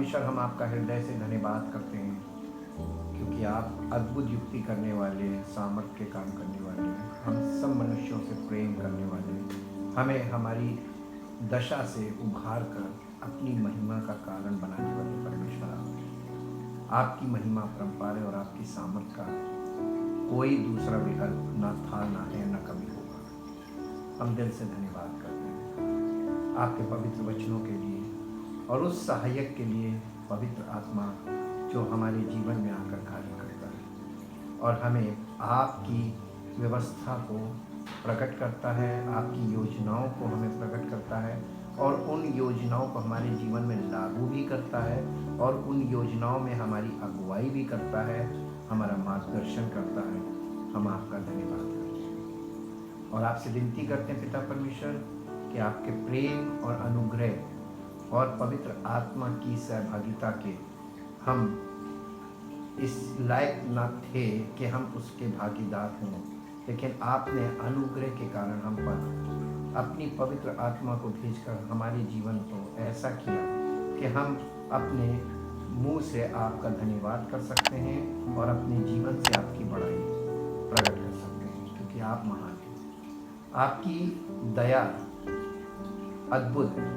परमेश्वर, हम आपका हृदय से धन्यवाद करते हैं क्योंकि आप अद्भुत युक्ति करने वाले, सामर्थ्य के काम करने वाले, हम सब मनुष्यों से प्रेम करने वाले, हमें हमारी दशा से उभार कर अपनी महिमा का कारण बनाने वाले परमेश्वर आपकी महिमा परंपार है और आपकी सामर्थ्य का कोई दूसरा विकल्प ना था, ना है, ना कभी होगा। हम दिल से धन्यवाद करते हैं आपके पवित्र वचनों के लिए और उस सहायक के लिए, पवित्र आत्मा जो हमारे जीवन में आकर कार्य करता है और हमें आपकी व्यवस्था को प्रकट करता है, आपकी योजनाओं को हमें प्रकट करता है और उन योजनाओं को हमारे जीवन में लागू भी करता है और उन योजनाओं में हमारी अगुवाई भी करता है, हमारा मार्गदर्शन करता है। हम आपका धन्यवाद करते हैं और आपसे विनती करते हैं पिता परमेश्वर कि आपके प्रेम और अनुग्रह और पवित्र आत्मा की सहभागिता के हम इस लायक न थे कि हम उसके भागीदार हों, लेकिन आपने अनुग्रह के कारण हम पर अपनी पवित्र आत्मा को भेजकर हमारे जीवन को ऐसा किया कि हम अपने मुंह से आपका धन्यवाद कर सकते हैं और अपने जीवन से आपकी बड़ाई प्रकट कर सकते हैं, क्योंकि आप महान हैं। आपकी दया अद्भुत है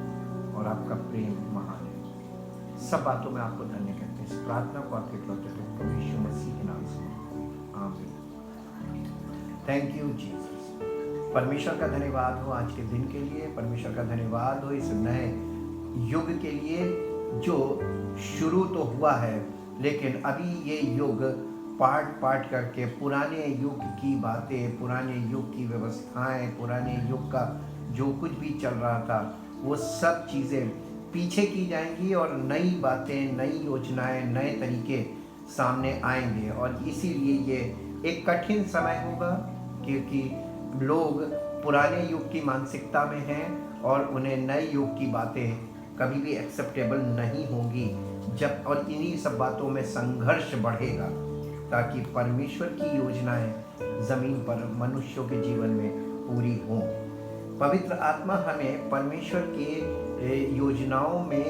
और आपका प्रेम महान है। सब बातों में आपको धन्य कहते हैं। इस प्रार्थना को आपके प्रभु यीशु मसीह के नाम से आमीन। Thank you Jesus. परमेश्वर का धन्यवाद हो आज के दिन के लिए, परमेश्वर का धन्यवाद हो इस नए युग के लिए जो शुरू तो हुआ है, लेकिन अभी ये युग पाट करके पुराने युग की बातें, पुराने युग की व्यवस्थाएं, पुराने युग का जो कुछ भी चल रहा था वो सब चीज़ें पीछे की जाएंगी और नई बातें, नई योजनाएं, नए तरीके सामने आएंगे। और इसीलिए ये एक कठिन समय होगा क्योंकि लोग पुराने युग की मानसिकता में हैं और उन्हें नए युग की बातें कभी भी एक्सेप्टेबल नहीं होंगी जब, और इन्हीं सब बातों में संघर्ष बढ़ेगा ताकि परमेश्वर की योजनाएं ज़मीन पर मनुष्यों के जीवन में पूरी हों। पवित्र आत्मा हमें परमेश्वर के योजनाओं में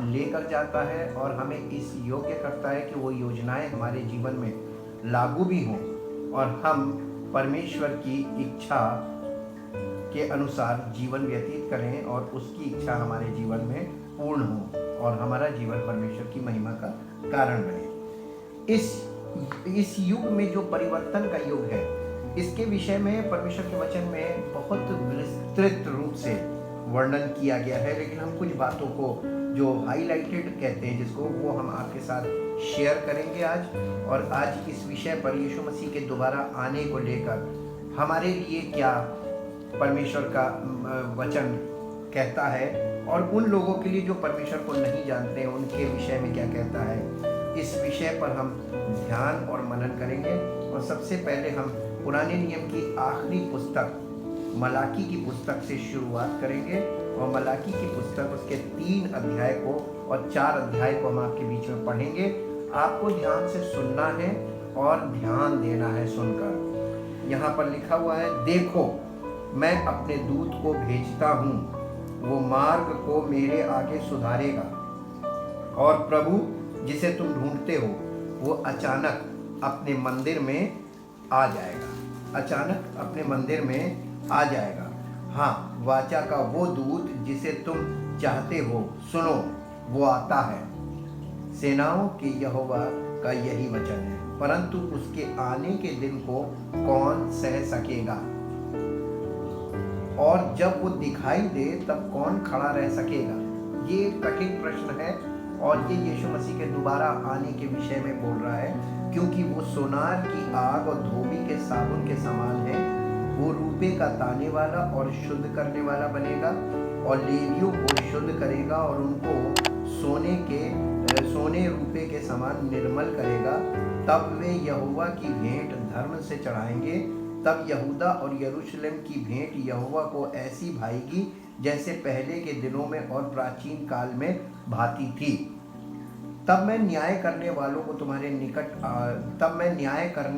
लेकर जाता है और हमें इस योग्य करता है कि वो योजनाएं हमारे जीवन में लागू भी हों और हम परमेश्वर की इच्छा के अनुसार जीवन व्यतीत करें और उसकी इच्छा हमारे जीवन में पूर्ण हो और हमारा जीवन परमेश्वर की महिमा का कारण बने। इस युग में जो परिवर्तन का युग है, इसके विषय में परमेश्वर के वचन में बहुत विस्तृत रूप से वर्णन किया गया है, लेकिन हम कुछ बातों को जो हाईलाइटेड कहते हैं जिसको, वो हम आपके साथ शेयर करेंगे आज। और आज इस विषय पर यीशु मसीह के दोबारा आने को लेकर हमारे लिए क्या परमेश्वर का वचन कहता है और उन लोगों के लिए जो परमेश्वर को नहीं जानते हैं उनके विषय में क्या कहता है, इस विषय पर हम ध्यान और मनन करेंगे। और सबसे पहले हम पुराने नियम की आखिरी पुस्तक मलाकी की पुस्तक से शुरुआत करेंगे और मलाकी की पुस्तक उसके 3 अध्याय को और 4 अध्याय को हम आपके बीच में पढ़ेंगे। आपको ध्यान से सुनना है और ध्यान देना है सुनकर। यहाँ पर लिखा हुआ है, देखो मैं अपने दूत को भेजता हूँ, वो मार्ग को मेरे आगे सुधारेगा और प्रभु जिसे तुम ढूंढते हो वो अचानक अपने मंदिर में आ जाएगा। अचानक अपने मंदिर में आ जाएगा। हाँ, वाचा का वो दूत जिसे तुम चाहते हो, सुनो वो आता है। सेनाओं के यहोवा का यही वचन है, परंतु उसके आने के दिन को कौन सह सकेगा? और जब वो दिखाई दे तब कौन खड़ा रह सकेगा? ये कठिन प्रश्न है और ये यीशु मसीह के दोबारा आने के विषय में बोल रहा है, क्योंकि वो सोनार की आग और धोबी के साबुन के समान है। वो रूपे का ताने वाला और शुद्ध करने वाला बनेगा और लेवियों को शुद्ध करेगा और उनको सोने रूपे के समान निर्मल करेगा। तब वे यहोवा की भेंट धर्म से चढ़ाएंगे। तब यहूदा और यरूशलेम की भेंट यहोवा को ऐसी भाएगी जैसे पहले के दिनों में और प्राचीन काल में भाती थी। तब मैं न्याय करने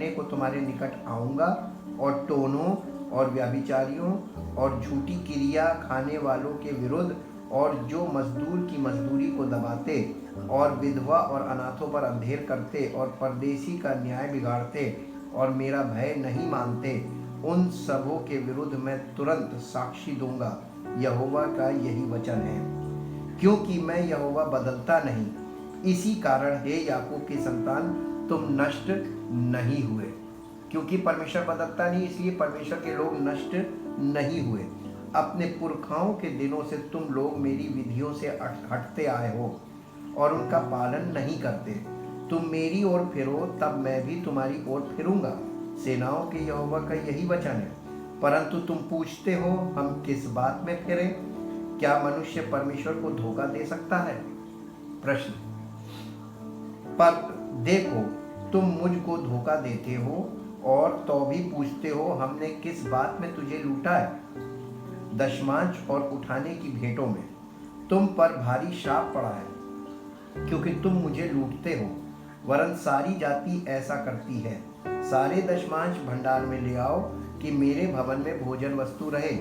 को तुम्हारे निकट आऊँगा और टोनों और व्यभिचारियों और झूठी क्रिया खाने वालों के विरुद्ध और जो मजदूर की मजदूरी को दबाते और विधवा और अनाथों पर अंधेर करते और परदेशी का न्याय बिगाड़ते और मेरा भय नहीं मानते, उन सबों के विरुद्ध मैं तुरंत साक्षी दूंगा। यहोवा का यही वचन है, क्योंकि मैं यहोवा बदलता नहीं। इसी कारण हे याकूब की संतान, तुम नष्ट नहीं हुए। क्योंकि परमेश्वर बदलता नहीं, इसलिए परमेश्वर के लोग नष्ट नहीं हुए। अपने पुरखाओं के दिनों से तुम लोग मेरी विधियों से हटते आए हो और उनका पालन नहीं करते। तुम मेरी ओर फिरो, तब मैं भी तुम्हारी ओर फिरूंगा। सेनाओं के यहोवा का यही वचन है। परंतु तुम पूछते हो, हम किस बात में फिरें? क्या मनुष्य परमेश्वर को धोखा दे सकता है? प्रश्न। पर देखो, तुम मुझको धोखा देते हो और तो भी पूछते हो, हमने किस बात में तुझे लूटा है? दशमांश और उठाने की भेंटों में तुम पर भारी श्राप पड़ा है, क्योंकि तुम मुझे लूटते हो। वरन सारी जाति ऐसा करती है। सारे दशमांश भंडार में ले आओ कि मेरे भवन में भोजन वस्तु रहे।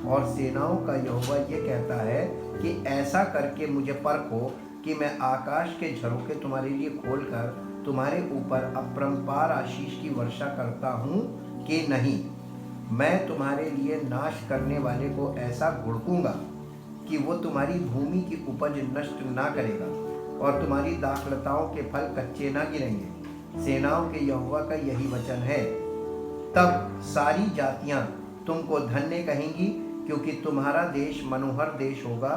और सेनाओं का यहोवा ये कहता है कि ऐसा करके मुझे परखो कि मैं आकाश के झरोखे तुम्हारे लिए खोलकर तुम्हारे ऊपर अपरंपार आशीष की वर्षा करता हूँ कि नहीं। मैं तुम्हारे लिए नाश करने वाले को ऐसा घुड़कूंगा कि वो तुम्हारी भूमि की उपज नष्ट ना करेगा और तुम्हारी दाखलताओं के फल कच्चे ना गिरेंगे। सेनाओं के यहोवा का यही वचन है। तब सारी जातियां तुमको धन्य कहेंगी, क्योंकि तुम्हारा देश मनोहर देश होगा।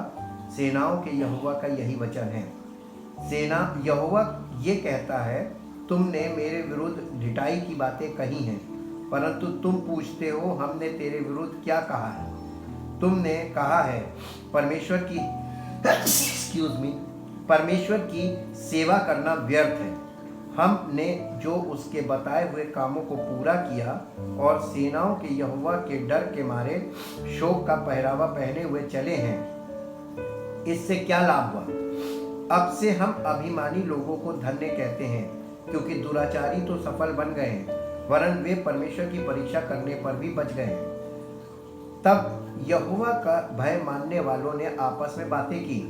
सेनाओं के यहोवा का यही वचन है। सेना यहोवा ये कहता है, तुमने मेरे विरुद्ध ढिठाई की बातें कही हैं, परंतु तुम पूछते हो, हमने तेरे विरुद्ध क्या कहा है? तुमने कहा है परमेश्वर की परमेश्वर की सेवा करना व्यर्थ है। हमने जो उसके बताए हुए कामों को पूरा किया और सेनाओं के यहोवा के डर के मारे शोक का पहरावा पहने हुए चले हैं, इससे क्या लाभ हुआ? अब से हम अभिमानी लोगों को धन्य कहते हैं, क्योंकि दुराचारी तो सफल बन गए हैं, वरन वे परमेश्वर की परीक्षा करने पर भी बच गए हैं। तब यहोवा का भय मानने वालों ने आपस में बातें की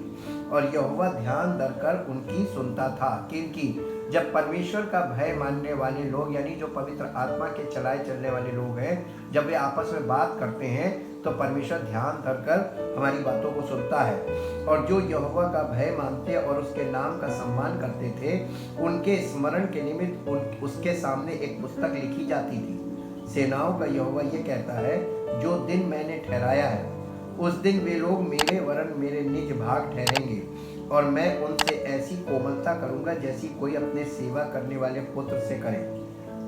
और यहोवा ध्यान धरकर उनकी सुनता था। किनकी? जब परमेश्वर का भय मानने वाले लोग, यानी जो पवित्र आत्मा के चलाए चलने वाले लोग हैं, जब वे आपस में बात करते हैं तो परमेश्वर ध्यान धरकर हमारी बातों को सुनता है। और जो यहोवा का भय मानते और उसके नाम का सम्मान करते थे, उनके स्मरण के निमित्त उसके सामने एक पुस्तक लिखी जाती थी। सेनाओं का यहोवा ये कहता है, जो दिन मैंने ठहराया है उस दिन वे लोग मेरे वरन मेरे निज भाग ठहरेंगे और मैं उनसे ऐसी कोमलता करूंगा जैसी कोई अपने सेवा करने वाले पुत्र से करे।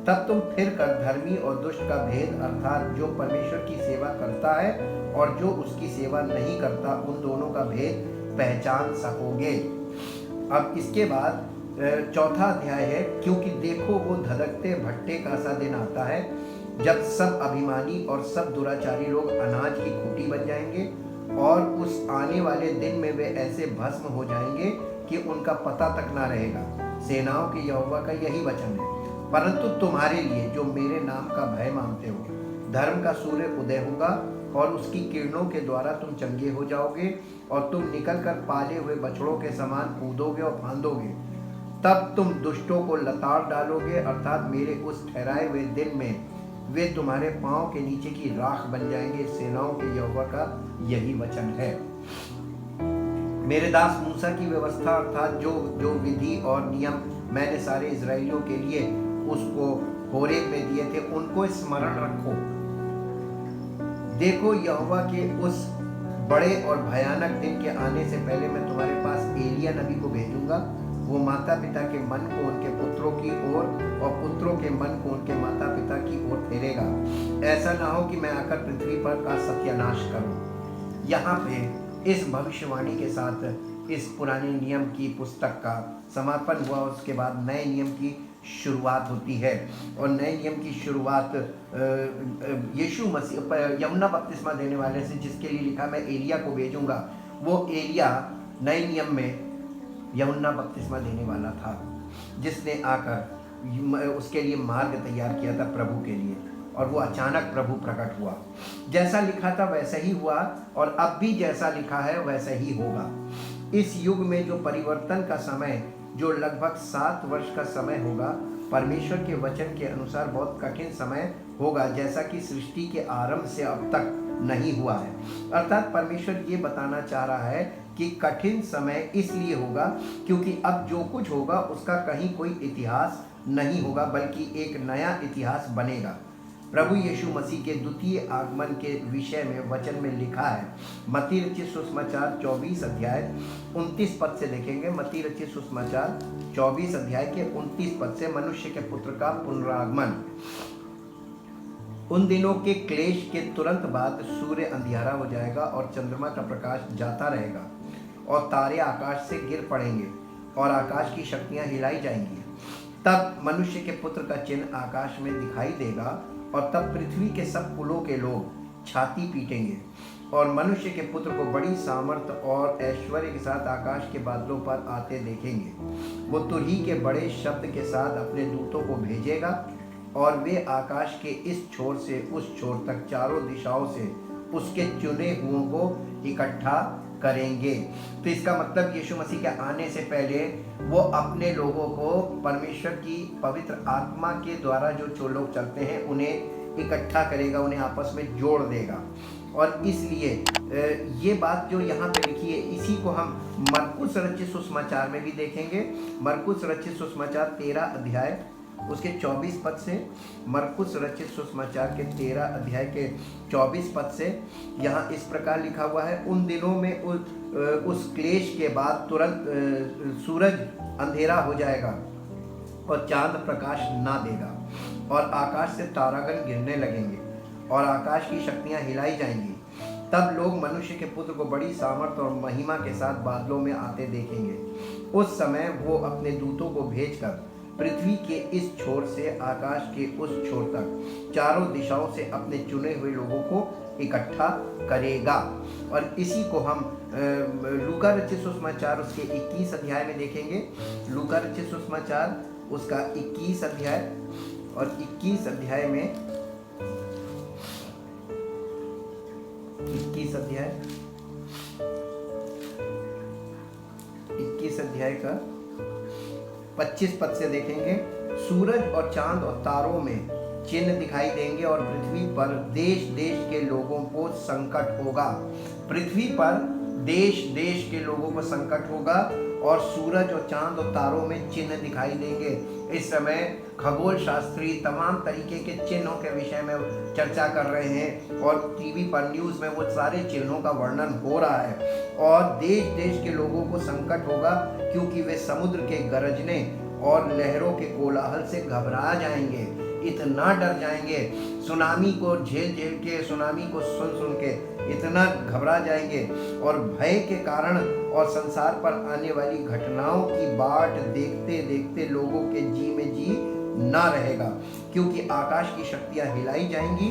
तब तुम फिर कर धर्मी और दुष्ट का भेद, अर्थात जो परमेश्वर की सेवा करता है और जो उसकी सेवा नहीं करता, उन दोनों का भेद पहचान सकोगे। अब इसके बाद चौथा अध्याय है, क्योंकि देखो वो धधकते भट्टे का सा दिन आता है, जब सब अभिमानी और सब दुराचारी लोग अनाज की खूंटी बन जाएंगे और उस आने वाले दिन में वे ऐसे भस्म हो जाएंगे कि उनका पता तक ना रहेगा। सेनाओं के यहोवा का यही वचन है। परंतु तुम्हारे लिए जो मेरे नाम का भय मानते हो, धर्म का सूर्य उदय होगा और उसकी किरणों के द्वारा तुम चंगे हो जाओगे और तुम निकलकर पाले हुए बछड़ों के समान कूदोगे और फांदोगे। तब तुम दुष्टों को लताड़ डालोगे, अर्थात मेरे उस ठहराए हुए दिन में वे तुम्हारे पांव के नीचे की राख बन जाएंगे। सेनाओं के यहोवा का यही वचन है। मेरे दास मूसा की व्यवस्था, अर्थात जो विधि और नियम मैंने सारे इजराइलियों के लिए उसको होरेब में दिए थे, उनको स्मरण रखो। देखो, यहोवा के उस बड़े और भयानक दिन के आने से पहले मैं तुम्हारे पास एलिया नबी को भेजूंगा। वो माता पिता के मन को उनके पुत्रों की ओर और पुत्रों के मन को उनके माता पिता की ओर फेरेगा। ऐसा ना हो कि मैं आकर पृथ्वी पर का सत्यानाश करूं। यहाँ पे इस भविष्यवाणी के साथ इस पुराने नियम की पुस्तक का समापन हुआ। उसके बाद नए नियम की शुरुआत होती है और नए नियम की शुरुआत यीशु मसीह यमुना बपतिस्मा देने वाले से, जिसके लिए लिखा मैं एलिया को भेजूंगा। वो एलिया नए नियम में यमुना बपतिस्मा देने वाला था, जिसने आकर उसके लिए मार्ग तैयार किया था प्रभु के लिए। और वो अचानक प्रभु प्रकट हुआ। जैसा लिखा था वैसा ही हुआ, और अब भी जैसा लिखा है वैसा ही होगा। इस युग में जो परिवर्तन का समय, जो लगभग 7 वर्ष का समय होगा, परमेश्वर के वचन के अनुसार बहुत कठिन समय होगा, जैसा कि सृष्टि के आरंभ से अब तक नहीं हुआ है। अर्थात परमेश्वर ये बताना चाह रहा है कि कठिन समय इसलिए होगा क्योंकि अब जो कुछ होगा उसका कहीं कोई इतिहास नहीं होगा, बल्कि एक नया इतिहास बनेगा। प्रभु यीशु मसीह के द्वितीय आगमन के विषय में वचन में लिखा है। मत्ती रचित सुसमाचार 24 अध्याय 29 पद से देखेंगे। मत्ती रचित सुसमाचार 24 अध्याय के 29 पद से, मनुष्य के पुत्र का पुनरागमन। उन दिनों के क्लेश के तुरंत बाद सूर्य अंधियारा हो जाएगा और चंद्रमा का प्रकाश जाता रहेगा और तारे आकाश से गिर पड़ेंगे और आकाश की शक्तियां हिलाई जाएंगी। तब मनुष्य के पुत्र का चिन्ह आकाश में दिखाई देगा और तब पृथ्वी के सब कुलों के लोग छाती पीटेंगे और मनुष्य के पुत्र को बड़ी सामर्थ और ऐश्वर्य के साथ आकाश के बादलों पर आते देखेंगे। वो तुरही के बड़े शब्द के साथ अपने दूतों को भेजेगा और वे आकाश के इस छोर से उस छोर तक चारों दिशाओं से उसके चुने हुओं को इकट्ठा करेंगे। तो इसका मतलब यीशु मसीह के आने से पहले वो अपने लोगों को परमेश्वर की पवित्र आत्मा के द्वारा जो लोग चलते हैं उन्हें इकट्ठा करेगा, उन्हें आपस में जोड़ देगा। और इसलिए ये बात जो यहाँ पे लिखी है, इसी को हम मरकुस रचित सुसमाचार में भी देखेंगे। मरकुस रचित सुसमाचार 13 अध्याय उसके 24 पद से, मरकुस रचित सुसमाचार के 13 अध्याय के 24 पद से यहाँ इस प्रकार लिखा हुआ है। उन दिनों में उस क्लेश के बाद तुरंत सूरज अंधेरा हो जाएगा और चांद प्रकाश ना देगा और आकाश से तारागण गिरने लगेंगे और आकाश की शक्तियां हिलाई जाएंगी। तब लोग मनुष्य के पुत्र को बड़ी सामर्थ और महिमा के साथ बादलों में आते देखेंगे। उस समय वो अपने दूतों को भेजकर पृथ्वी के इस छोर से आकाश के उस छोर तक चारों दिशाओं से अपने चुने हुए लोगों को इकट्ठा करेगा। और इसी को हम लूका रचित सुसमाचार उसके 21 अध्याय में देखेंगे। लूका रचित सुसमाचार उसका 21 अध्याय और 21 अध्याय में 21 अध्याय का 25 पद से देखेंगे। सूरज और चांद और तारों में चिन्ह दिखाई देंगे और पृथ्वी पर देश देश के लोगों को संकट होगा। पृथ्वी पर देश देश के लोगों को संकट होगा और सूरज और चांद और तारों में चिन्ह दिखाई देंगे। इस समय खगोल शास्त्री तमाम तरीके के चिन्हों के विषय में चर्चा कर रहे हैं और टीवी पर न्यूज़ में वो सारे चिन्हों का वर्णन हो रहा है। और देश देश के लोगों को संकट होगा क्योंकि वे समुद्र के गरजने और लहरों के कोलाहल से घबरा जाएंगे, इतना डर जाएंगे, सुनामी को झेल के, सुनामी को सुन के इतना घबरा जाएंगे और भय के कारण और संसार पर आने वाली घटनाओं की बाट देखते देखते लोगों के जी में जी ना रहेगा, क्योंकि आकाश की शक्तियां हिलाई जाएंगी।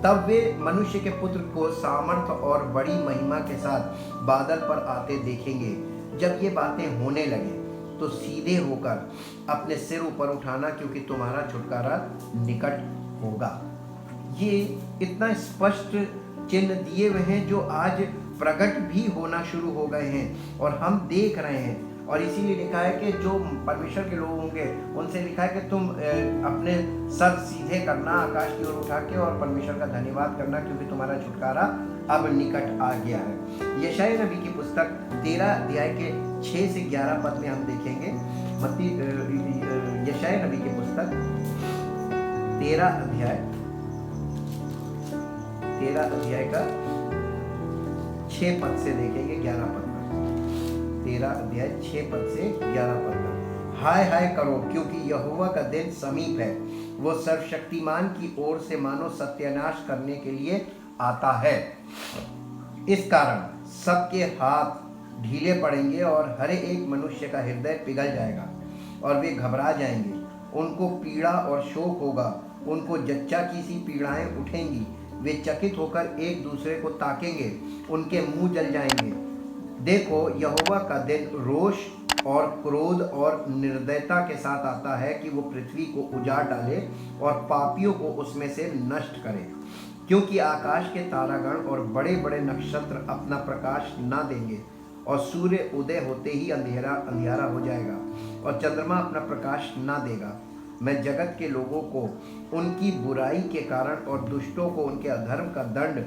तब वे मनुष्य के पुत्र को सामर्थ और बड़ी महिमा के साथ बादल पर आते देखेंगे। जब ये बातें होने लगे तो सीधे होकर अपने सिर ऊपर उठाना, क्योंकि तुम्हारा छुटकारा निकट होगा। ये इतना स्पष्ट चिन्ह दिए हुए हैं जो आज प्रकट भी होना शुरू हो गए हैं और हम देख रहे हैं। और इसीलिए लिखा है कि जो परमेश्वर के लोग होंगे उनसे लिखा है कि तुम अपने सर सीधे करना आकाश की ओर उठा के और परमेश्वर का धन्यवाद करना, क्योंकि तुम्हारा छुटकारा अब निकट आ गया है। यशायाह नबी की पुस्तक 13 अध्याय के 6 से 11 पद में हम देखेंगे। यशायाह नबी की पुस्तक 13 अध्याय का 6 पद से देखेंगे 11 पद तक। 13 अध्याय 6 पद से 11 पद तक। हाय हाय करो, क्योंकि यहोवा का दिन समीप है, वो सर्वशक्तिमान की ओर से मानो सत्यानाश करने के लिए आता है। इस कारण सबके हाथ ढीले पड़ेंगे और हर एक मनुष्य का हृदय पिघल जाएगा और वे घबरा जाएंगे। उनको पीड़ा और शोक होगा, उनको जच्चा की सी पीड़ाएं उठेंगी। वे चकित होकर एक दूसरे को ताकेंगे, उनके मुंह जल जाएंगे। देखो, यहोवा का दिन रोष और क्रोध और निर्दयता के साथ आता है कि वो पृथ्वी को उजाड़ डाले और पापियों को उसमें से नष्ट करे, क्योंकि आकाश के तारागण और बड़े बड़े नक्षत्र अपना प्रकाश ना देंगे और सूर्य उदय होते ही अंधेरा अंधियारा हो जाएगा और चंद्रमा अपना प्रकाश ना देगा। मैं जगत के लोगों को उनकी बुराई के कारण और दुष्टों को उनके अधर्म का दंड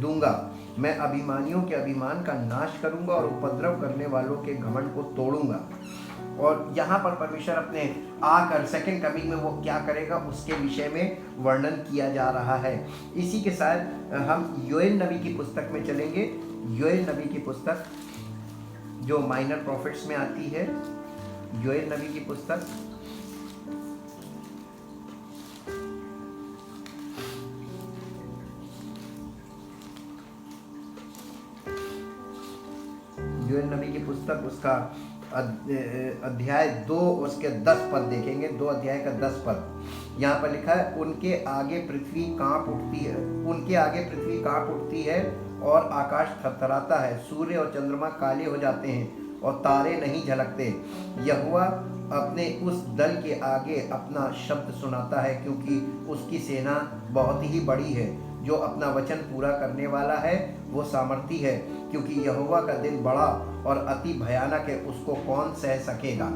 दूंगा। मैं अभिमानियों के अभिमान का नाश करूंगा और उपद्रव करने वालों के घमंड को तोड़ूंगा। और यहाँ पर परमेश्वर अपने आकर सेकंड कमिंग में वो क्या करेगा उसके विषय में वर्णन किया जा रहा है। इसी के साथ हम योएल नबी की पुस्तक में चलेंगे। योएल नबी की पुस्तक जो माइनर प्रॉफिट्स में आती है, योएल नबी की पुस्तक योएल नबी की पुस्तक उसका अध्याय 2 उसके 10 पद देखेंगे। 2 अध्याय का 10 पद यहाँ पर लिखा है, उनके आगे पृथ्वी कांप उठती है, उनके आगे पृथ्वी कांप उठती है और आकाश थरथराता है, सूर्य और चंद्रमा काले हो जाते हैं और तारे नहीं झलकते। यहोवा अपने उस दल के आगे अपना शब्द सुनाता है, क्योंकि उसकी सेना बहुत ही बड़ी है। जो अपना वचन पूरा करने वाला है वो सामर्थी है, क्योंकि यहोवा का दिन बड़ा और अति भयानक है, उसको कौन सह सकेगा।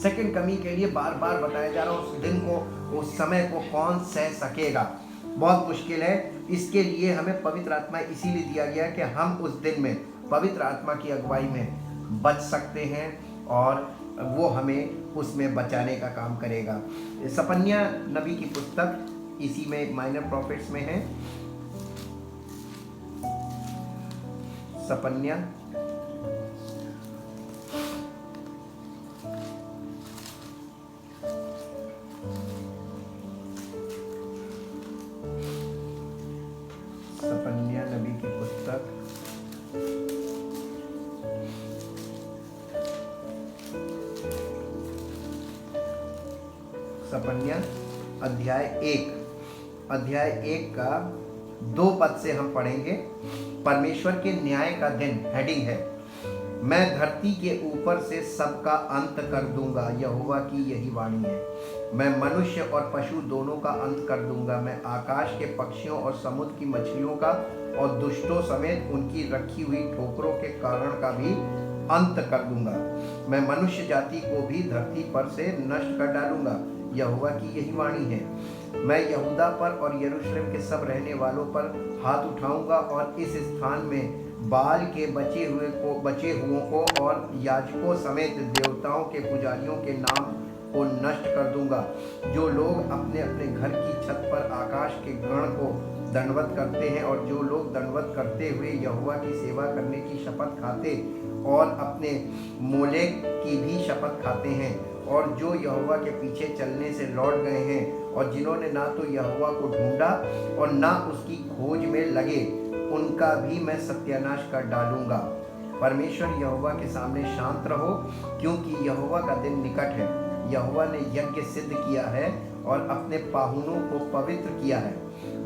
सेकंड कमी के लिए बार बार बताया जा रहा है, उस दिन को, उस समय को कौन सह सकेगा। बहुत मुश्किल है। इसके लिए हमें पवित्र आत्मा इसीलिए दिया गया कि हम उस दिन में पवित्र आत्मा की अगुवाई में बच सकते हैं और वो हमें उसमें बचाने का काम करेगा। सपन्या नबी की पुस्तक इसी में माइनर प्रॉफिट्स में है। सपन्या सपन्या नबी की पुस्तक सपन्या अध्याय 1 का 2 पद से हम पढ़ेंगे। परमेश्वर के न्याय का दिन हेडिंग है, मैं धरती के ऊपर से सबका अंत कर दूंगा, यहोवा की यही वाणी है। मैं मनुष्य और पशु दोनों का अंत कर दूंगा। मैं आकाश के पक्षियों और समुद्र की मछलियों का और दुष्टों समेत उनकी रखी हुई ठोकरों के कारण का भी अंत कर दूंगा। मैं मनुष्य जाति को भी धरती पर से नष्ट कर डालूंगा, यहोवा की यही वाणी है। मैं यहूदा पर और यरूशलेम के सब रहने वालों पर हाथ उठाऊंगा और इस स्थान में बाल के बचे हुओं को और याजकों समेत देवताओं के पुजारियों के नाम को नष्ट कर दूंगा। जो लोग अपने अपने घर की छत पर आकाश के गण को दंडवत करते हैं और जो लोग दंडवत करते हुए यहोवा की सेवा करने की शपथ खाते और अपने मोलेक की भी शपथ खाते हैं, और जो यहोवा के पीछे चलने से लौट गए हैं और जिन्होंने ना तो यहोवा को ढूंढा और ना उसकी खोज में लगे, उनका भी मैं सत्यानाश कर डालूंगा। परमेश्वर यहोवा के सामने शांत रहो, क्योंकि यहोवा का दिन निकट है। यहोवा ने यज्ञ सिद्ध किया है और अपने पाहुनों को पवित्र किया है।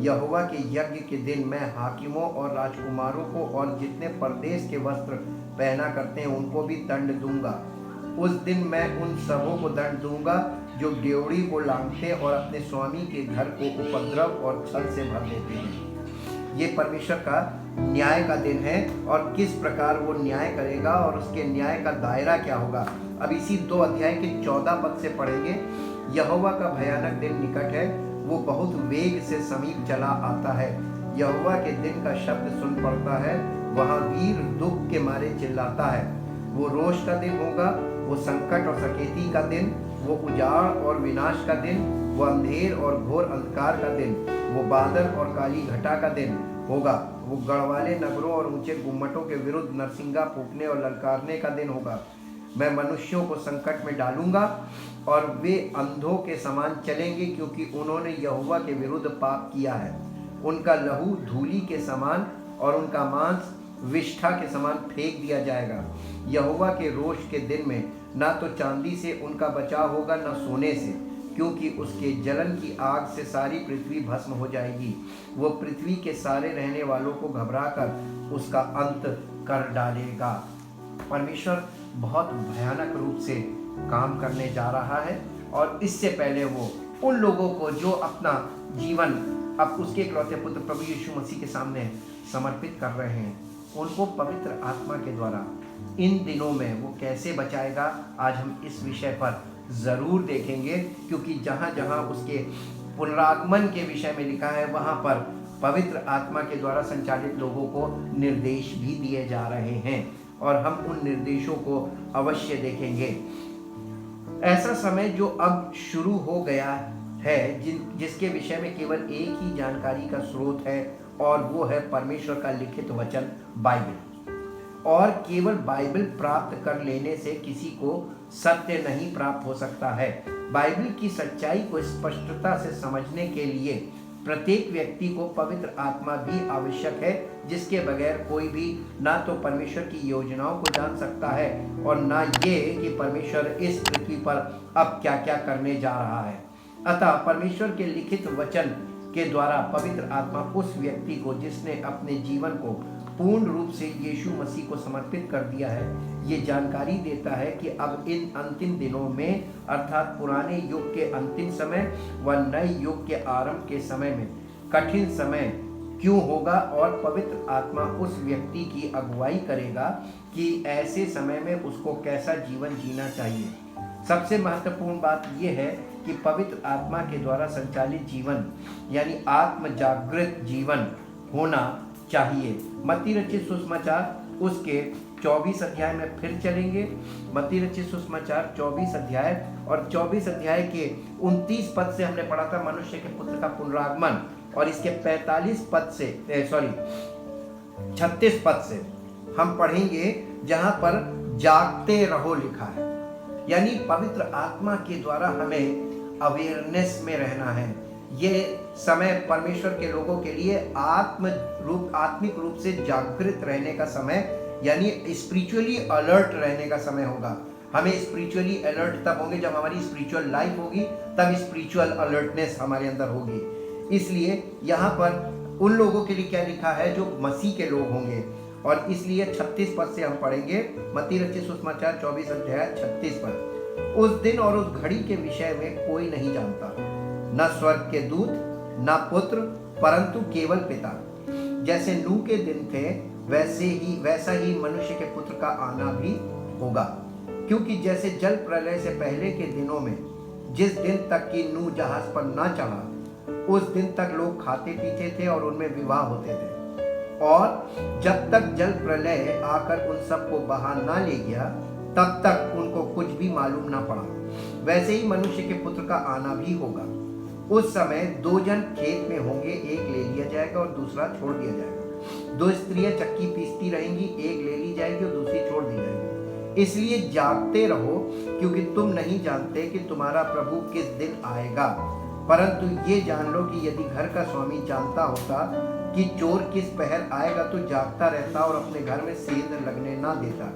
यहोवा के यज्ञ के दिन मैं हाकिमों और राजकुमारों को और जितने परदेश के वस्त्र पहना करते हैं उनको भी दंड दूंगा। उस दिन मैं उन सबों को दंड दूंगा जो ड्योढ़ी को लांघते और अपने स्वामी के घर को उपद्रव और छल से भर देते हैं। ये परमेश्वर का न्याय का दिन है और किस प्रकार वो न्याय करेगा और उसके न्याय का दायरा क्या होगा, अब इसी 2 अध्याय के 14 पद से पढ़ेंगे। यहोवा का भयानक दिन निकट है, वो बहुत वेग से समीप चला आता है। यहोवा के दिन का शब्द सुन पड़ता है, वहाँ वीर दुख के मारे चिल्लाता है। वो रोष का दिन होगा, वो संकट और सकेती का दिन, वो उजाड़ और विनाश का दिन, वो अंधेर और घोर अंधकार का दिन, वो बादल और काली घटा का दिन होगा। वो गढ़वाले नगरों और ऊंचे गुम्मटों के विरुद्ध नरसिंगा फूंकने और ललकारने का दिन होगा। मैं मनुष्यों को संकट में डालूंगा और वे अंधों के समान चलेंगे, क्योंकि उन्होंने यहोवा के विरुद्ध पाप किया है। उनका लहू धूलि के समान और उनका मांस विष्ठा के समान फेंक दिया जाएगा। यहोवा के रोष के दिन में ना तो चांदी से उनका बचाव होगा न सोने से, क्योंकि उसके जलन की आग से सारी पृथ्वी भस्म हो जाएगी। वो पृथ्वी के सारे रहने वालों को घबराकर उसका अंत कर डालेगा। परमेश्वर बहुत भयानक रूप से काम करने जा रहा है। और इससे पहले वो उन लोगों को जो अपना जीवन अब उसके इकलौते पुत्र प्रभु यीशु मसीह के सामने समर्पित कर रहे हैं, उनको पवित्र आत्मा के द्वारा इन दिनों में वो कैसे बचाएगा, आज हम इस विषय पर ज़रूर देखेंगे। क्योंकि जहाँ जहाँ उसके पुनरागमन के विषय में लिखा है, वहाँ पर पवित्र आत्मा के द्वारा संचालित लोगों को निर्देश भी दिए जा रहे हैं और हम उन निर्देशों को अवश्य देखेंगे। ऐसा समय जो अब शुरू हो गया है, जिसके विषय में केवल एक ही जानकारी का स्रोत है और वो है परमेश्वर का लिखित वचन बाइबल। और केवल बाइबल प्राप्त कर लेने से किसी को सत्य नहीं प्राप्त हो सकता है। बाइबल की सच्चाई को स्पष्टता से समझने के लिए प्रत्येक व्यक्ति को पवित्र आत्मा भी आवश्यक है, जिसके बगैर कोई भी ना तो परमेश्वर की योजनाओं को जान सकता है और ना ये कि परमेश्वर इस पृथ्वी पर अब क्या क्या करने जा रहा है। अतः परमेश्वर के लिखित वचन के द्वारा पवित्र आत्मा उस व्यक्ति को, जिसने अपने जीवन को पूर्ण रूप से यीशु मसीह को समर्पित कर दिया है, ये जानकारी देता है कि अब इन अंतिम दिनों में, अर्थात पुराने युग के अंतिम समय व नए युग के आरंभ के समय में कठिन समय क्यों होगा और पवित्र आत्मा उस व्यक्ति की अगुवाई करेगा कि ऐसे समय में उसको कैसा जीवन जीना चाहिए। सबसे महत्वपूर्ण बात यह है कि पवित्र आत्मा के द्वारा संचालित जीवन यानी आत्म जागृत जीवन होना चाहिए। मत्ती रचित सुसमाचार उसके 24 अध्याय में फिर चलेंगे। मत्ती रचित सुसमाचार 24 अध्याय और 24 अध्याय के 29 पद से हमने पढ़ा था मनुष्य के पुत्र का पुनरागमन, और इसके 36 पद से हम पढ़ेंगे जहां पर जागते रहो लिखा है। यानी पवित्र आत्मा के द्वारा हमें अवेयरनेस में रहना है। ये समय परमेश्वर के लोगों के लिए आत्मिक रूप से जागृत रहने का समय, यानी स्पिरिचुअली अलर्ट रहने का समय होगा। हमें स्पिरिचुअली अलर्ट तब होंगे जब हमारी स्पिरिचुअल लाइफ होगी, तब स्पिरिचुअल अलर्टनेस हमारे अंदर होगी। इसलिए यहाँ पर उन लोगों के लिए क्या लिखा है जो मसीह के लोग होंगे, और इसलिए 36 पद से हम पढ़ेंगे। मत्ती रचित सुसमाचार 24 अध्याय 36 पद। उस दिन और उस घड़ी के विषय में कोई नहीं जानता, न स्वर्ग के दूत न पुत्र, परंतु केवल पिता। जैसे नूह के दिन थे वैसा ही मनुष्य के पुत्र का आना भी होगा। क्योंकि जैसे जल प्रलय से पहले के दिनों में, जिस दिन तक कि नूह जहाज पर न चढ़ा, उस दिन तक लोग खाते पीते थे और उनमें विवाह होते थे, और जब तक जल प्रलय आकर उन सबको बहा न ले गया, तब तक उनको कुछ भी मालूम न पड़ा। वैसे ही मनुष्य के पुत्र का आना भी होगा। उस समय 2 जन खेत में होंगे, एक ले लिया जाएगा और दूसरा छोड़ दिया जाएगा। 2 स्त्रियां चक्की पीसती रहेंगी, एक ले ली जाएगी और दूसरी छोड़ दी जाएगी। इसलिए जागते रहो, क्योंकि तुम नहीं जानते कि तुम्हारा प्रभु किस दिन आएगा। परंतु ये जान लो कि यदि घर का स्वामी जानता होता कि चोर किस पहर आएगा, तो जागता रहता और अपने घर में सेंध लगने ना देता।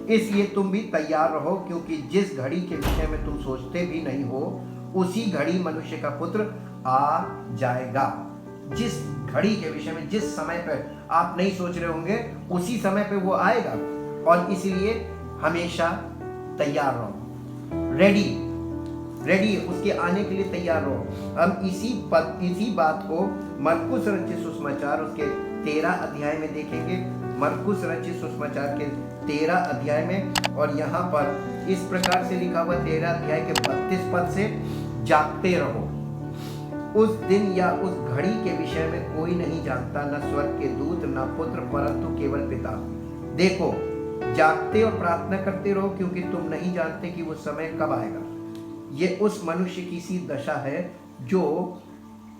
इसलिए तुम भी तैयार रहो, क्योंकि जिस घड़ी के विषय में तुम सोचते भी नहीं हो, उसी घड़ी मनुष्य का पुत्र आ जाएगा। जिस घड़ी के विषय में, जिस समय पर आप नहीं सोच रहे होंगे, उसी समय पे वो आएगा। और इसलिए हमेशा तैयार रहो, रेडी उसके आने के लिए तैयार रहो। हम इसी बात को मरकुस रचित सुसमाचार उसके 13 अध्याय में देखेंगे। मरकुस रचित सुसमाचार के 13 अध्याय में, और यहाँ पर इस प्रकार से लिखा हुआ 13 अध्याय के 32 पद से, जागते रहो, उस दिन या उस घड़ी के विषय में कोई नहीं जानता, न स्वर्ग के दूत न पुत्र, परंतु केवल पिता। देखो, जागते और प्रार्थना करते रहो, क्योंकि तुम नहीं जानते कि वो समय कब आएगा। ये उस मनुष्य की सी दशा है जो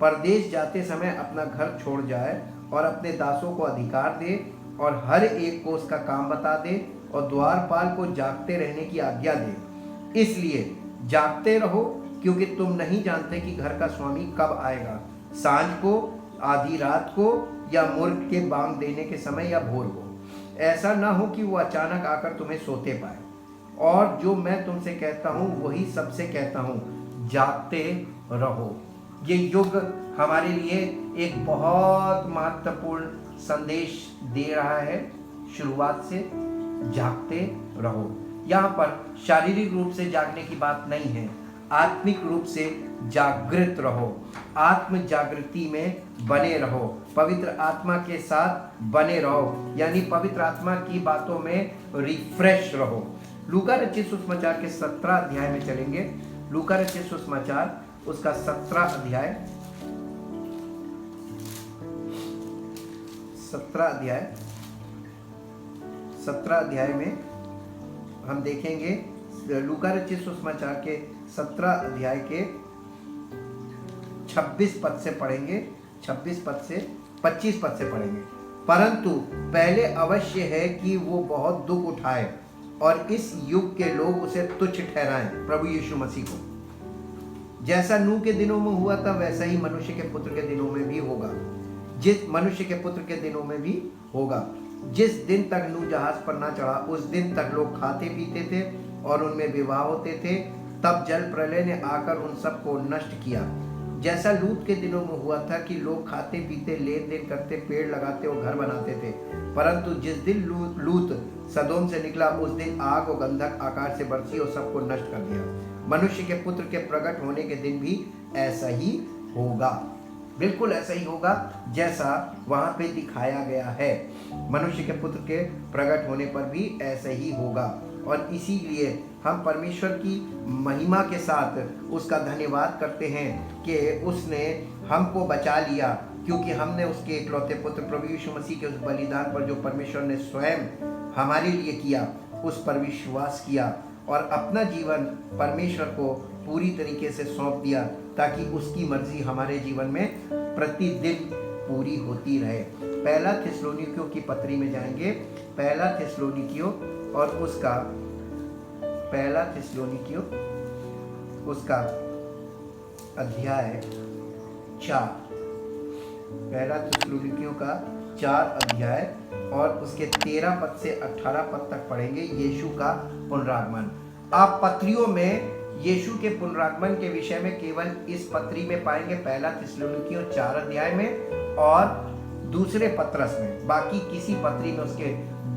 परदेश जाते समय अपना घर छोड़ जाए और अपने दासों को अधिकार दे और हर एक को उसका काम बता दे और द्वारपाल को जागते रहने की आज्ञा दे। इसलिए जागते रहो, क्योंकि तुम नहीं जानते कि घर का स्वामी कब आएगा, सांझ को, आधी रात को, या मुर्ग के बांग देने के समय, या भोर को। ऐसा ना हो कि वो अचानक आकर तुम्हें सोते पाए। और जो मैं तुमसे कहता हूँ वही सबसे कहता हूँ, जागते रहो। ये युग हमारे लिए एक बहुत महत्वपूर्ण संदेश दे रहा है शुरुआत से, जागते रहो। यहाँ पर शारीरिक रूप से जागने की बात नहीं है, आत्मिक रूप से जागृत रहो, आत्म जागृति में बने रहो, पवित्र आत्मा के साथ बने रहो, यानी पवित्र आत्मा की बातों में रिफ्रेश रहो। लूका रचित सुसमाचार के 17 अध्याय में चलेंगे। लूका रचित सुसमाचार उसका 17 अध्याय, 17 अध्याय में हम देखेंगे। लूका रचित सुसमाचार के 17 अध्याय के 26 पद से पढ़ेंगे, 26 पद से 25 पद से पढ़ेंगे। परंतु पहले अवश्य है कि वो बहुत दुख उठाए और इस युग के लोग उसे तुच्छ ठहराएं, प्रभु यीशु मसीह को। जैसा नूह के दिनों में हुआ था वैसा ही मनुष्य के पुत्र के दिनों में भी होगा। जिस मनुष्य के पुत्र के दिनों में भी होगा। जिस दिन तक नूह जहाज पर ना चढ़ा उस दिन तक लोग खाते पीते थे और उनमें विवाह होते थे। तब जल प्रलय ने आकर उन सबको नष्ट किया, जैसा लूत के दिनों में हुआ था कि लोग खाते पीते, लेन देन करते, पेड़ लगाते और घर बनाते थे। परंतु जिस दिन लूत सदोम से निकला उस दिन आग और गंधक आकाश से बरसी और सबको नष्ट कर दिया। मनुष्य के पुत्र के प्रकट होने के दिन भी ऐसा ही होगा, बिल्कुल ऐसा ही होगा जैसा वहां पे दिखाया गया है। मनुष्य के पुत्र के प्रकट होने पर भी ऐसा ही होगा। और इसीलिए हम परमेश्वर की महिमा के साथ उसका धन्यवाद करते हैं कि उसने हमको बचा लिया, क्योंकि हमने उसके इकलौते पुत्र प्रभु यीशु मसीह के उस बलिदान पर जो परमेश्वर ने स्वयं हमारे लिए किया उस पर विश्वास किया और अपना जीवन परमेश्वर को पूरी तरीके से सौंप दिया, ताकि उसकी मर्जी हमारे जीवन में प्रतिदिन पूरी होती रहे। पहला थिस्सलुनीकियों की पत्री में जाएंगे, पहला थिस्सलुनीकियों और उसका पहला थिस्सलुनीकियों उसका अध्याय 4, पहला थिस्सलुनीकियों का 4 अध्याय और उसके 13 पद से 18 पद तक पढ़ेंगे। यीशु का पुनरागमन। आप पत्रियों में यीशु के पुनरागमन के विषय में केवल इस पत्री में पाएंगे, पहला थिस्सलुनीकियों 4 अध्याय में और दूसरे पत्रस में। बाकी किसी पत्री में उसके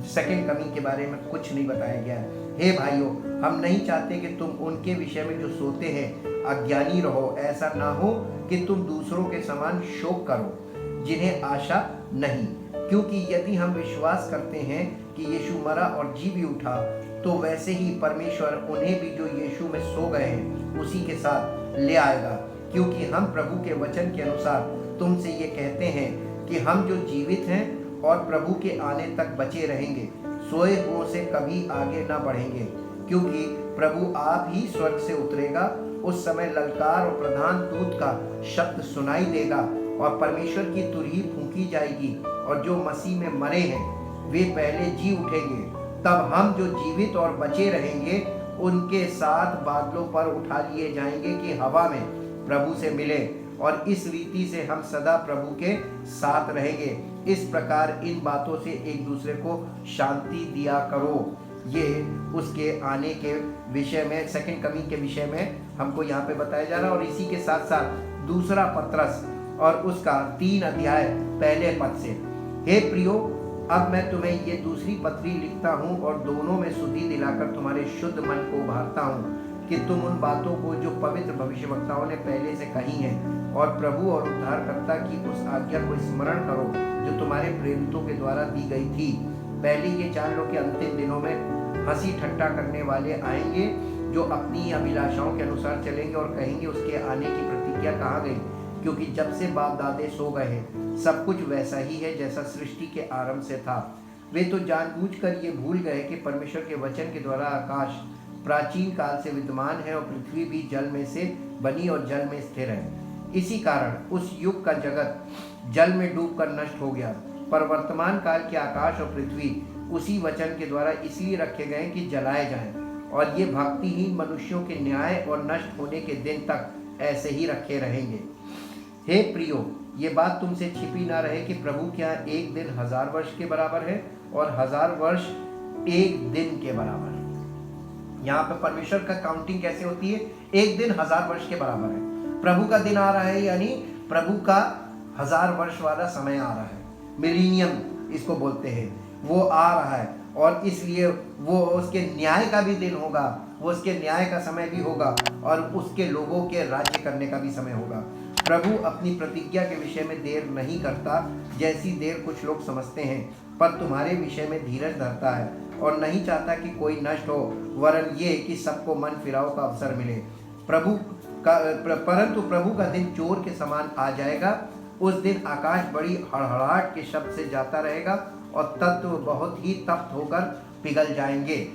सेकंड कमिंग के बारे में कुछ नहीं बताया गया है। हे भाइयों, हम नहीं चाहते कि तुम उनके विषय में जो सोते हैं अज्ञानी रहो। ऐसा ना हो कि तुम दूसरों के समान शोक करो जिन्हें आशा नहीं, क्योंकि यदि हम विश्वास करते हैं कि यीशु मरा और जी भी उठा, तो वैसे ही परमेश्वर उन्हें भी जो यीशु में सो गए हैं उसी के साथ ले आएगा। क्योंकि हम प्रभु के वचन के अनुसार तुमसे ये कहते हैं कि हम जो जीवित हैं और प्रभु के आने तक बचे रहेंगे, सोए हुओं से कभी आगे न बढ़ेंगे। क्योंकि प्रभु आप ही स्वर्ग से उतरेगा, उस समय ललकार और प्रधान दूत का शब्द सुनाई देगा और परमेश्वर की तुरही फूंकी जाएगी और जो मसीह में मरे हैं वे पहले जी उठेंगे। तब हम जो जीवित और बचे रहेंगे उनके साथ बादलों पर उठा लिए जाएंगे कि हवा में प्रभु से मिले, और इस रीति से हम सदा प्रभु के साथ रहेंगे। इस प्रकार इन बातों से एक दूसरे को शांति दिया करो। ये उसके आने के विषय में, सेकंड कमिंग के विषय में हमको यहाँ पे बताया जा रहा है। और इसी के साथ साथ दूसरा पत्रस और उसका 3 अध्याय पहले पद से, हे प्रियो, अब मैं तुम्हें ये दूसरी पत्री लिखता हूँ और दोनों में सुधि दिलाकर तुम्हारे शुद्ध मन को उभारता हूँ कि तुम उन बातों को जो पवित्र भविष्यवक्ताओं ने पहले से कही हैं और प्रभु और उद्धारकर्ता की उस आज्ञा को स्मरण करो जो तुम्हारे प्रेरितों के द्वारा दी गई थी। पहले ये जान लो कि अंतिम दिनों में हंसी ठट्टा करने वाले आएंगे जो अपनी अभिलाषाओं के अनुसार चलेंगे और कहेंगे उसके आने की प्रतिज्ञा कहाँ गई, क्योंकि जब से बाप दादे सो गए हैं सब कुछ वैसा ही है जैसा सृष्टि के आरंभ से था। वे तो जानबूझकर ये भूल गए कि परमेश्वर के वचन के द्वारा आकाश प्राचीन काल से विद्यमान है और पृथ्वी भी जल में से बनी और जल में स्थिर है। इसी कारण उस युग का जगत जल में डूबकर नष्ट हो गया, पर वर्तमान काल के आकाश और पृथ्वी उसी वचन के द्वारा इसलिए रखे गए कि जलाए जाएं, और ये भक्तिहीन मनुष्यों के न्याय और नष्ट होने के दिन तक ऐसे ही रखे रहेंगे। हे प्रियो, ये बात तुमसे छिपी ना रहे कि प्रभु के यहाँ एक दिन 1000 वर्ष के बराबर है और 1000 वर्ष एक दिन के बराबर है। यहाँ पे परमेश्वर का काउंटिंग कैसे होती है? एक दिन 1000 वर्ष के बराबर है। प्रभु का दिन आ रहा है, यानी प्रभु का 1000 वर्ष वाला समय आ रहा है, मिलीनियम इसको बोलते हैं, वो आ रहा है। और इसलिए वो उसके न्याय का भी दिन होगा, वो उसके न्याय का समय भी होगा और उसके लोगों के राज्य करने का भी समय होगा। प्रभु अपनी प्रतिज्ञा के विषय में देर नहीं करता, जैसी देर कुछ लोग समझते हैं, पर तुम्हारे विषय में धीरज धरता है और नहीं चाहता कि कोई नष्ट हो, वरन ये कि सबको मन फिराव का अवसर मिले। परंतु प्रभु का दिन चोर के समान आ जाएगा। उस दिन आकाश बड़ी हड़हड़ाहट के शब्द से जाता रहेगा और तत्व बहुत ही तप्त होकर पिघल जाएंगे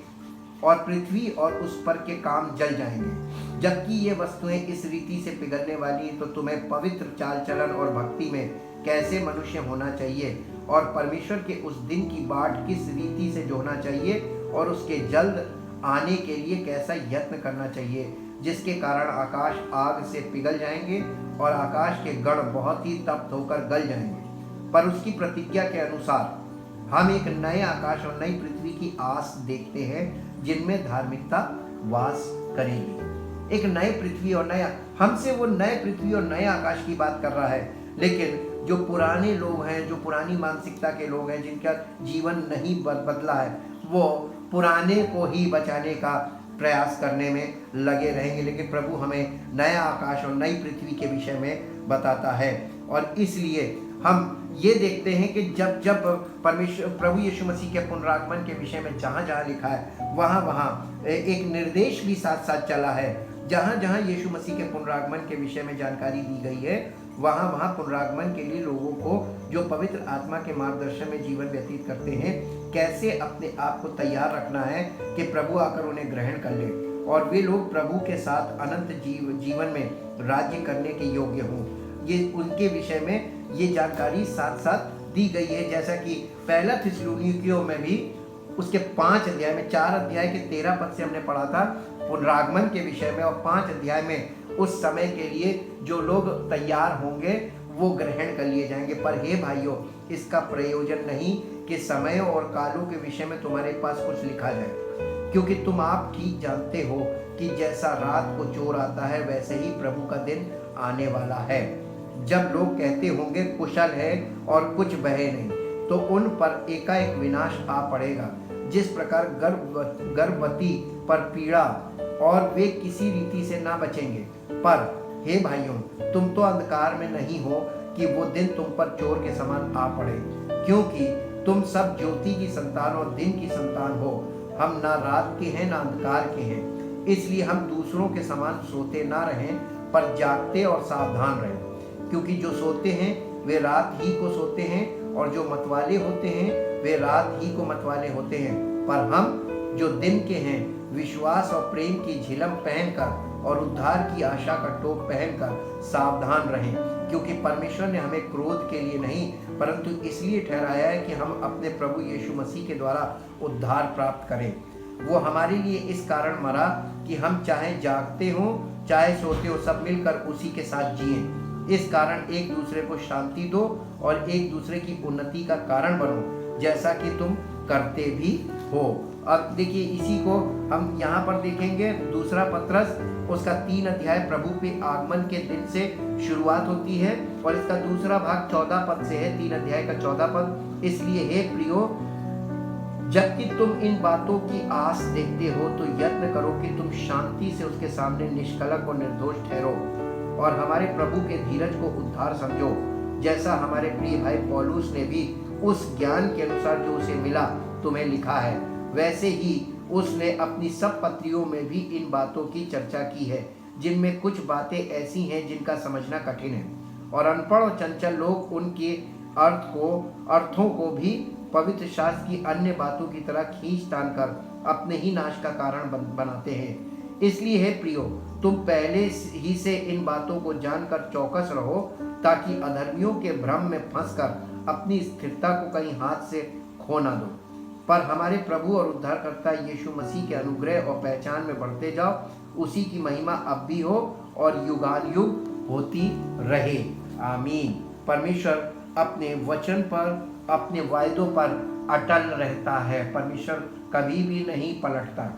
और पृथ्वी और उस पर के काम जल जाएंगे। जबकि ये वस्तुएं इस रीति से पिघलने वाली, तो तुम्हें पवित्र चाल चलन और भक्ति में कैसे मनुष्य होना चाहिए और परमेश्वर के उस दिन की बाट किस रीति से जोहना चाहिए और उसके जल्द आने के लिए कैसा यत्न करना चाहिए, जिसके कारण आकाश आग से पिघल जाएंगे और आकाश के गण बहुत ही तप्त होकर गल जाएंगे। पर उसकी प्रतिज्ञा के अनुसार हम एक नए आकाश और नई पृथ्वी की आस देखते हैं, जिनमें धार्मिकता वास करेगी। एक नई पृथ्वी और नया, हमसे वो नए पृथ्वी और नए आकाश की बात कर रहा है, लेकिन जो पुराने लोग हैं, जो पुरानी मानसिकता के लोग हैं, जिनका जीवन नहीं बदला है, वो पुराने को ही बचाने का प्रयास करने में लगे रहेंगे। लेकिन प्रभु हमें नया आकाश और नई पृथ्वी के विषय में बताता है और इसलिए हम ये देखते हैं कि जब जब परमेश्वर प्रभु यीशु मसीह के पुनरागमन के विषय में जहाँ जहाँ लिखा है, वहाँ वहाँ एक निर्देश भी साथ साथ चला है। जहाँ जहाँ यीशु मसीह के पुनरागमन के विषय में जानकारी दी गई है, वहाँ वहाँ पुनरागमन के लिए लोगों को जो पवित्र आत्मा के मार्गदर्शन में जीवन व्यतीत करते हैं, कैसे अपने आप को तैयार रखना है कि प्रभु आकर उन्हें ग्रहण कर ले और वे लोग प्रभु के साथ अनंत जीवन में राज्य करने के योग्य हों। ये उनके विषय में ये जानकारी साथ साथ दी गई है। जैसा कि पहला थिस्सलुनीकियों में भी उसके 5 अध्याय में, 4 अध्याय के 13 पद से हमने पढ़ा था पुनरागमन के विषय में, और 5 अध्याय में उस समय के लिए जो लोग तैयार होंगे वो ग्रहण कर लिए जाएंगे। पर हे भाइयों, इसका प्रयोजन नहीं कि समयों और कालों के विषय में तुम्हारे पास कुछ लिखा जाए, क्योंकि तुम आप ठीक जानते हो कि जैसा रात को चोर आता है, वैसे ही प्रभु का दिन आने वाला है। जब लोग कहते होंगे कुशल है और कुछ बहे नहीं, तो उन पर एकाएक विनाश आ पड़ेगा। जिस प्रकार गर्भवती पर पीड़ा, और वे किसी रीति से ना बचेंगे। पर हे भाइयों, तुम तो अंधकार में नहीं हो कि वो दिन तुम पर चोर के समान आ पड़े, क्योंकि तुम सब ज्योति की संतान और दिन की संतान हो। हम ना रात के हैं ना अंधकार के हैं, इसलिए हम दूसरों के समान सोते ना रहें, पर जागते और सावधान रहें। क्योंकि जो सोते हैं वे रात ही को सोते हैं, और जो मतवाले होते हैं वे रात ही को मतवाले होते हैं। पर हम जो दिन के हैं, विश्वास और प्रेम की झिलम पहनकर और उद्धार की आशा का टोप पहनकर सावधान रहें। क्योंकि परमेश्वर ने हमें क्रोध के लिए नहीं, परंतु इसलिए ठहराया है कि हम अपने प्रभु यीशु मसीह के द्वारा उद्धार प्राप्त करें। वो हमारे लिए इस कारण मरा कि हम चाहे जागते हो चाहे सोते हो, सब मिलकर उसी के साथ जिएं। इस कारण एक दूसरे को शांति दो और एक दूसरे की उन्नति का कारण बनो, जैसा कि तुम करते भी हो। अब देखिए, इसी को हम यहाँ पर देखेंगे। दूसरा पत्रस उसका 3 अध्याय प्रभु के आगमन के दिन से शुरुआत होती है, और इसका दूसरा भाग 14 पद से है, 3 अध्याय का 14 पद। इसलिए हे प्रियो, जबकि तुम इन बातों की आस देखते हो, तो यत्न करो कि तुम शांति से उसके सामने निष्कलंक और निर्दोष ठहरो, और हमारे प्रभु के धीरज को उद्धार समझो, जैसा हमारे प्रिय भाई पौलुस ने भी उस ज्ञान के अनुसार जो उसे मिला तुम्हें लिखा है, वैसे ही उसने अपनी सब पत्रियों में भी इन बातों की चर्चा की है, जिनमें कुछ बातें ऐसी हैं जिनका समझना कठिन है, और अनपढ़ और चंचल लोग उनके अर्थों को भी पवित्र शास्त्र की अन्य बातों की तरह खींच तान कर अपने ही नाश का कारण बनाते हैं। इसलिए हे प्रियो, तुम पहले ही से इन बातों को जानकर चौकस रहो, ताकि अधर्मियों के भ्रम में फंसकर अपनी स्थिरता को कहीं हाथ से खो ना दो, पर हमारे प्रभु और उद्धारकर्ता यीशु मसीह के अनुग्रह और पहचान में बढ़ते जाओ। उसी की महिमा अब भी हो और युगानुयुग होती रहे। आमीन। परमेश्वर अपने वचन पर, अपने वायदों पर अटल रहता है। परमेश्वर कभी भी नहीं पलटता।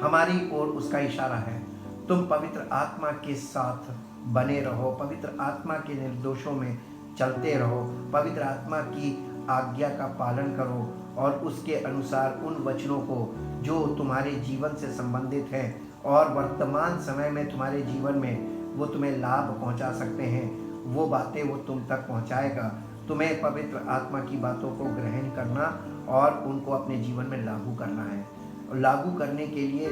हमारी ओर उसका इशारा है, तुम पवित्र आत्मा के साथ बने रहो, पवित्र आत्मा के निर्देशों में चलते रहो, पवित्र आत्मा की आज्ञा का पालन करो और उसके अनुसार उन वचनों को जो तुम्हारे जीवन से संबंधित हैं और वर्तमान समय में तुम्हारे जीवन में वो तुम्हें लाभ पहुंचा सकते हैं, वो बातें वो तुम तक पहुंचाएगा। तुम्हें पवित्र आत्मा की बातों को ग्रहण करना और उनको अपने जीवन में लागू करना है। लागू करने के लिए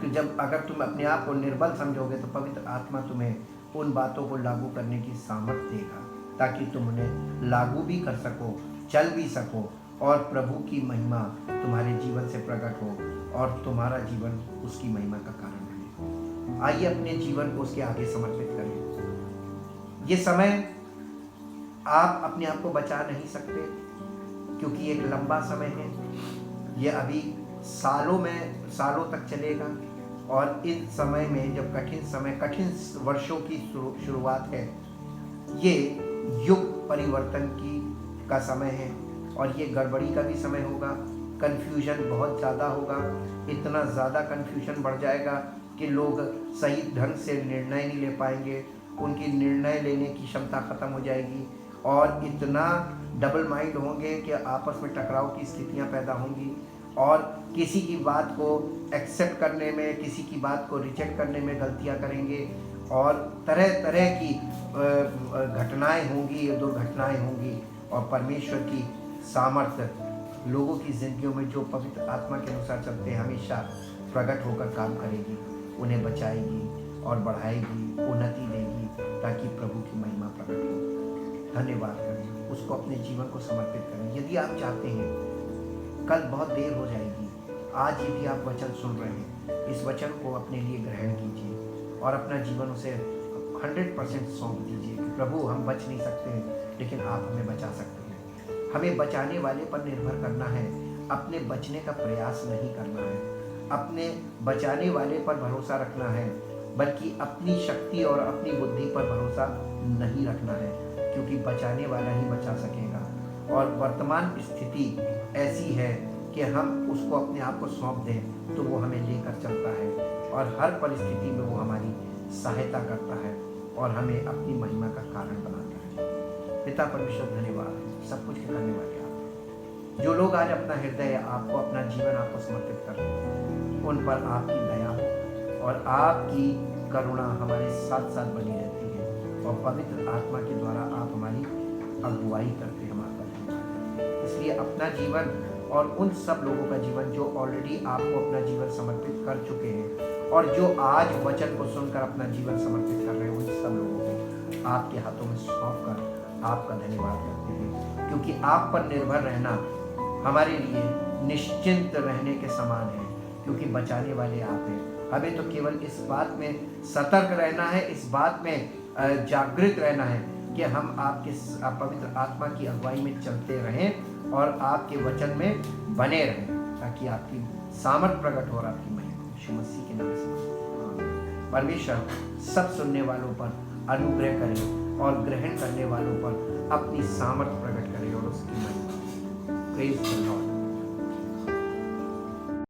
जब अगर तुम अपने आप को निर्बल समझोगे तो पवित्र आत्मा तुम्हें उन बातों को लागू करने की सामर्थ्य देगा, ताकि तुम उन्हें लागू भी कर सको, चल भी सको और प्रभु की महिमा तुम्हारे जीवन से प्रकट हो और तुम्हारा जीवन उसकी महिमा का कारण बने। आइए अपने जीवन को उसके आगे समर्पित करें। ये समय आप अपने आप को बचा नहीं सकते, क्योंकि एक लंबा समय है। ये अभी सालों तक चलेगा और इन समय में जब कठिन वर्षों की शुरुआत है, ये युग परिवर्तन का समय है और ये गड़बड़ी का भी समय होगा। कन्फ्यूजन बहुत ज़्यादा होगा, इतना ज़्यादा कन्फ्यूजन बढ़ जाएगा कि लोग सही ढंग से निर्णय नहीं ले पाएंगे, उनकी निर्णय लेने की क्षमता ख़त्म हो जाएगी और इतना डबल माइंड होंगे कि आपस में टकराव की स्थितियां पैदा होंगी और किसी की बात को एक्सेप्ट करने में, किसी की बात को रिजेक्ट करने में गलतियां करेंगे और तरह तरह की घटनाएं होंगी, दुर्घटनाएं होंगी और परमेश्वर की सामर्थ्य लोगों की ज़िंदगियों में जो पवित्र आत्मा के अनुसार चलते हैं हमेशा प्रकट होकर काम करेगी, उन्हें बचाएगी और बढ़ाएगी, उन्नति देगी, ताकि प्रभु की महिमा प्रकट हो। धन्यवाद करें, उसको अपने जीवन को समर्पित करें। यदि आप चाहते हैं, कल बहुत देर हो जाएगी, आज यदि आप वचन सुन रहे हैं, इस वचन को अपने लिए ग्रहण कीजिए और अपना जीवन उसे 100% सौंप दीजिए कि प्रभु हम बच नहीं सकते हैं, लेकिन आप हमें बचा सकते हैं। हमें बचाने वाले पर निर्भर करना है, अपने बचने का प्रयास नहीं करना है, अपने बचाने वाले पर भरोसा रखना है, बल्कि अपनी शक्ति और अपनी बुद्धि पर भरोसा नहीं रखना है, क्योंकि बचाने वाला ही बचा सकेगा। और वर्तमान स्थिति ऐसी है कि हम उसको अपने आप को सौंप दें तो वो हमें लेकर चलता है और हर परिस्थिति में वो हमारी सहायता करता है और हमें अपनी महिमा का कारण बनाता है। पिता परमेश्वर धन्यवाद, सब कुछ करने वाले आप। जो लोग आज अपना हृदय आपको, अपना जीवन आपको समर्पित कर रहे हैं, उन पर आपकी दया हो और आपकी करुणा हमारे साथ साथ बनी रहती है और पवित्र आत्मा के द्वारा आप हमारी अगुवाई करते हैं। हमारा धन्यवाद। इसलिए अपना जीवन और उन सब लोगों का जीवन जो ऑलरेडी आपको अपना जीवन समर्पित कर चुके हैं और जो आज वचन को सुनकर अपना जीवन समर्पित कर रहे हैं, उन सब लोगों को आपके हाथों में सौंप कर आपका धन्यवाद करते हैं, क्योंकि आप पर निर्भर रहना हमारे लिए निश्चिंत रहने के समान है, क्योंकि बचाने वाले आप हैं। हमें तो केवल इस बात में सतर्क रहना है, इस बात में जागृत रहना है कि हम आपके पवित्र आत्मा की अगुवाई में चलते रहें और आपके वचन में बने रहें, ताकि आपकी सामर्थ प्रकट हो और आपकी महिमा यीशु मसीह के नाम से। परमेश्वर सब सुनने वालों पर अनुग्रह करें और ग्रहण करने वालों पर अपनी सामर्थ प्रकट करें और उसकी महिमा। Praise the Lord.